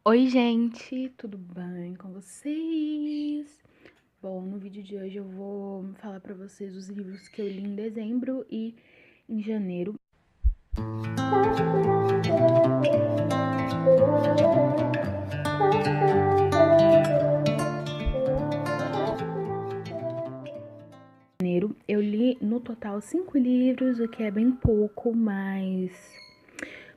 Oi, gente, tudo bem com vocês? Bom, no vídeo de hoje eu vou falar pra vocês os livros que eu li em dezembro e em janeiro. Eu li no total 5 livros, o que é bem pouco, mas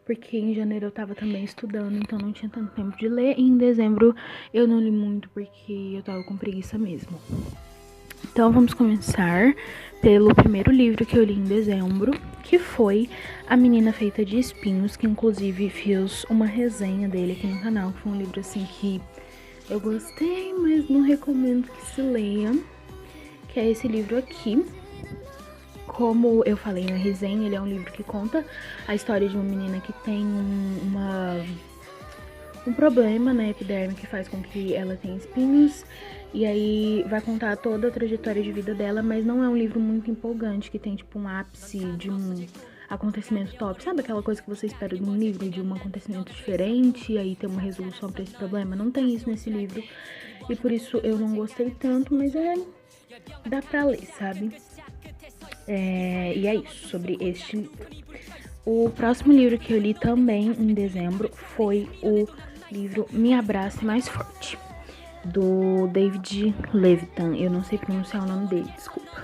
porque em janeiro eu tava também estudando, então não tinha tanto tempo de ler. E em dezembro eu não li muito porque eu tava com preguiça mesmo. Então vamos começar pelo primeiro livro que eu li em dezembro, que foi A Menina Feita de Espinhos, que inclusive fiz uma resenha dele aqui no canal. Foi um livro assim que eu gostei, mas não recomendo que se leia, que é esse livro aqui. Como eu falei na resenha, ele é um livro que conta a história de uma menina que tem um problema na epiderme que faz com que ela tenha espinhos. E aí vai contar toda a trajetória de vida dela, mas não é um livro muito empolgante, que tem tipo um ápice de um acontecimento top. Sabe aquela coisa que você espera de um livro, de um acontecimento diferente, e aí tem uma resolução pra esse problema? Não tem isso nesse livro, e por isso eu não gostei tanto, mas dá pra ler, sabe? E é isso, sobre este livro. O próximo livro que eu li também em dezembro foi o livro Me Abrace Mais Forte, do David Levitan. Eu não sei pronunciar o nome dele, desculpa.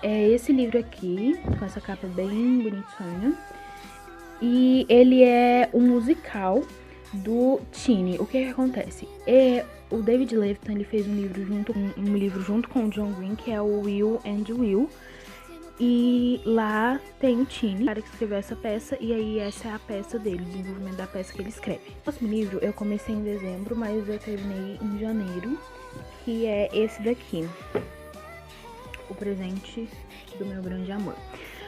É esse livro aqui, com essa capa bem bonitinha. E ele é um musical do Tini. O que acontece? O David Levitan, ele fez um livro junto com o John Green, que é o Will and Will. E lá tem o Tini, o cara que escreveu essa peça, e aí essa é a peça dele, o desenvolvimento da peça que ele escreve. O próximo livro eu comecei em dezembro, mas eu terminei em janeiro, que é esse daqui, O Presente do Meu Grande Amor.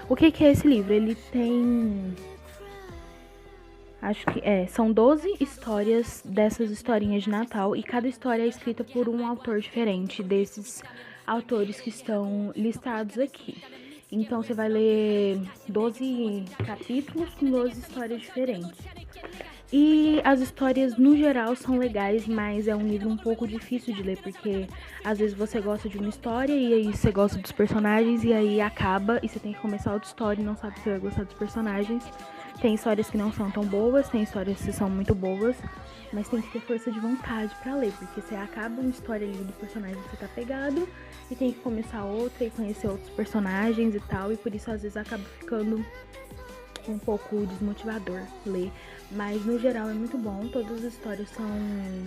O que é esse livro? Ele tem... são 12 histórias dessas historinhas de Natal, e cada história é escrita por um autor diferente desses autores que estão listados aqui. Então você vai ler 12 capítulos com 12 histórias diferentes. E as histórias no geral são legais, mas é um livro um pouco difícil de ler, porque às vezes você gosta de uma história e aí você gosta dos personagens e aí acaba e você tem que começar outra história e não sabe se você vai gostar dos personagens. Tem histórias que não são tão boas, tem histórias que são muito boas, mas tem que ter força de vontade pra ler, porque você acaba uma história ali do personagem que você tá pegado e tem que começar outra e conhecer outros personagens e tal, e por isso às vezes acaba ficando um pouco desmotivador ler, mas no geral é muito bom, todas as histórias são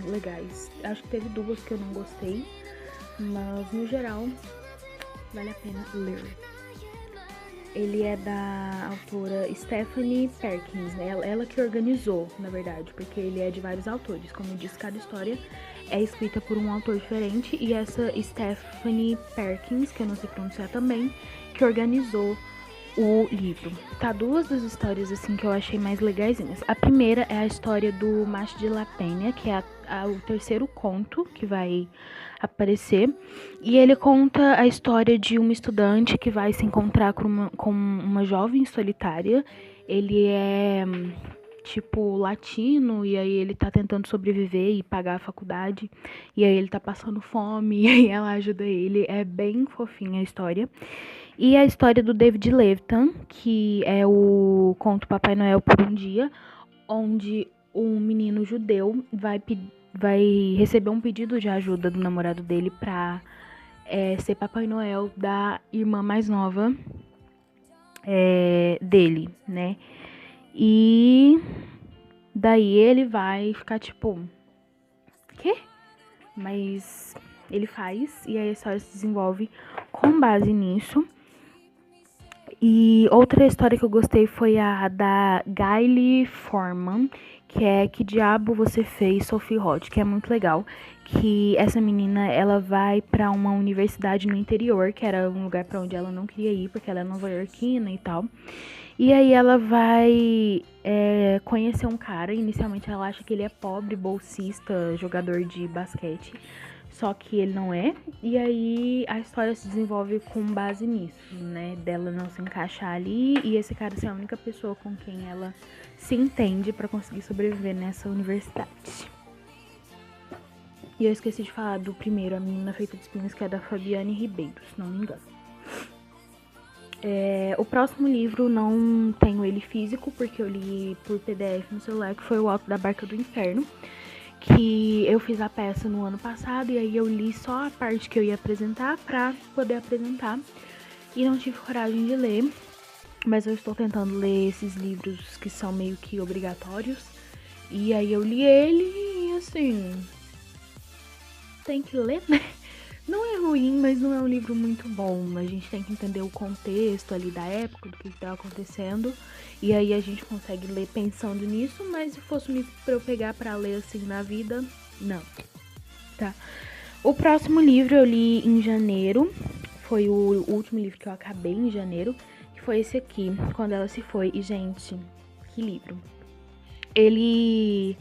legais. Acho que teve duas que eu não gostei, mas no geral vale a pena ler. Ele é da autora Stephanie Perkins, né? Ela que organizou, na verdade, porque ele é de vários autores. Como eu disse, cada história é escrita por um autor diferente, e essa Stephanie Perkins, que eu não sei pronunciar também, que organizou o livro. Tá, duas das histórias assim que eu achei mais legaisinhas. A primeira é a história do Macho de La Penha, que é o terceiro conto que vai aparecer, e ele conta a história de um estudante que vai se encontrar com uma jovem solitária. Ele é tipo latino, e aí ele tá tentando sobreviver e pagar a faculdade, e aí ele tá passando fome, e aí ela ajuda ele. É bem fofinha a história. E a história do David Levitan, que é o conto Papai Noel por um Dia, onde um menino judeu vai receber um pedido de ajuda do namorado dele pra ser Papai Noel da irmã mais nova dele, né? E daí ele vai ficar tipo, quê? Mas ele faz, e aí a história se desenvolve com base nisso. E outra história que eu gostei foi a da Gayle Forman, que é Que Diabo Você Fez, Sophie Hodge, que é muito legal. Que essa menina, ela vai pra uma universidade no interior, que era um lugar pra onde ela não queria ir, porque ela é nova-iorquina e tal. E aí ela vai conhecer um cara. Inicialmente ela acha que ele é pobre, bolsista, jogador de basquete, só que ele não é. E aí a história se desenvolve com base nisso, né? Dela não se encaixar ali e esse cara ser a única pessoa com quem ela se entende pra conseguir sobreviver nessa universidade. E eu esqueci de falar do primeiro, A Menina Feita de Espinhos, que é da Fabiane Ribeiro, se não me engano. O próximo livro não tenho ele físico, porque eu li por PDF no celular, que foi O Alto da Barca do Inferno, que eu fiz a peça no ano passado, e aí eu li só a parte que eu ia apresentar pra poder apresentar, e não tive coragem de ler, mas eu estou tentando ler esses livros que são meio que obrigatórios, e aí eu li ele e assim, tem que ler, né? Não é ruim, mas não é um livro muito bom. A gente tem que entender o contexto ali da época, do que tá acontecendo. E aí a gente consegue ler pensando nisso, mas se fosse um livro pra eu pegar pra ler assim na vida, não. Tá? O próximo livro eu li em janeiro. Foi o último livro que eu acabei em janeiro. Que foi esse aqui, Quando Ela Se Foi. E, gente, que livro. Ele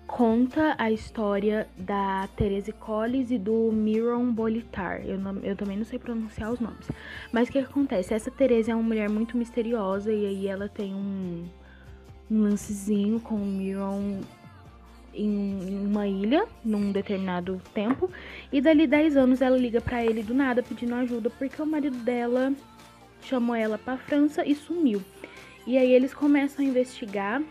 conta a história da Therese Colles e do Miron Bolitar. Eu também não sei pronunciar os nomes. Mas o que acontece? Essa Therese é uma mulher muito misteriosa e aí ela tem um lancezinho com o Miron em uma ilha, num determinado tempo. E dali 10 anos ela liga pra ele do nada pedindo ajuda porque o marido dela chamou ela pra França e sumiu. E aí eles começam a investigar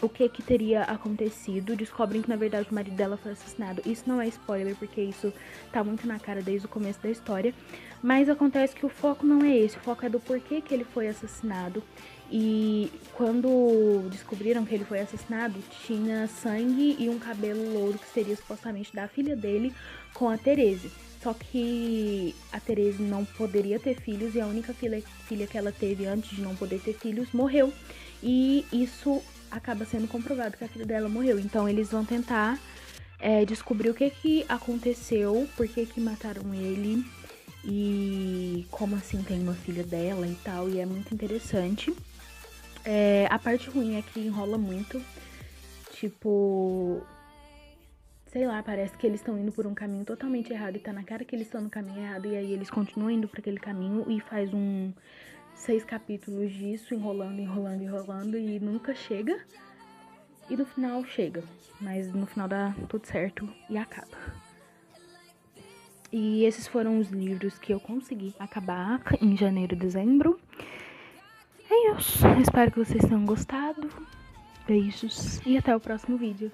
o que teria acontecido, descobrem que na verdade o marido dela foi assassinado. Isso não é spoiler, porque isso tá muito na cara desde o começo da história, mas acontece que o foco não é esse, o foco é do porquê que ele foi assassinado. E quando descobriram que ele foi assassinado, tinha sangue e um cabelo louro que seria supostamente da filha dele com a Therese. Só que a Therese não poderia ter filhos e a única filha que ela teve antes de não poder ter filhos morreu. E isso acaba sendo comprovado que a filha dela morreu. Então eles vão tentar descobrir o que aconteceu, por que mataram ele e como assim tem uma filha dela e tal. E é muito interessante. A parte ruim é que enrola muito. Tipo, sei lá, parece que eles estão indo por um caminho totalmente errado e tá na cara que eles estão no caminho errado. E aí eles continuam indo pra aquele caminho e faz 6 capítulos disso, enrolando e nunca chega. E no final chega, mas no final dá tudo certo e acaba. E esses foram os livros que eu consegui acabar em janeiro e dezembro. É isso, espero que vocês tenham gostado. Beijos e até o próximo vídeo.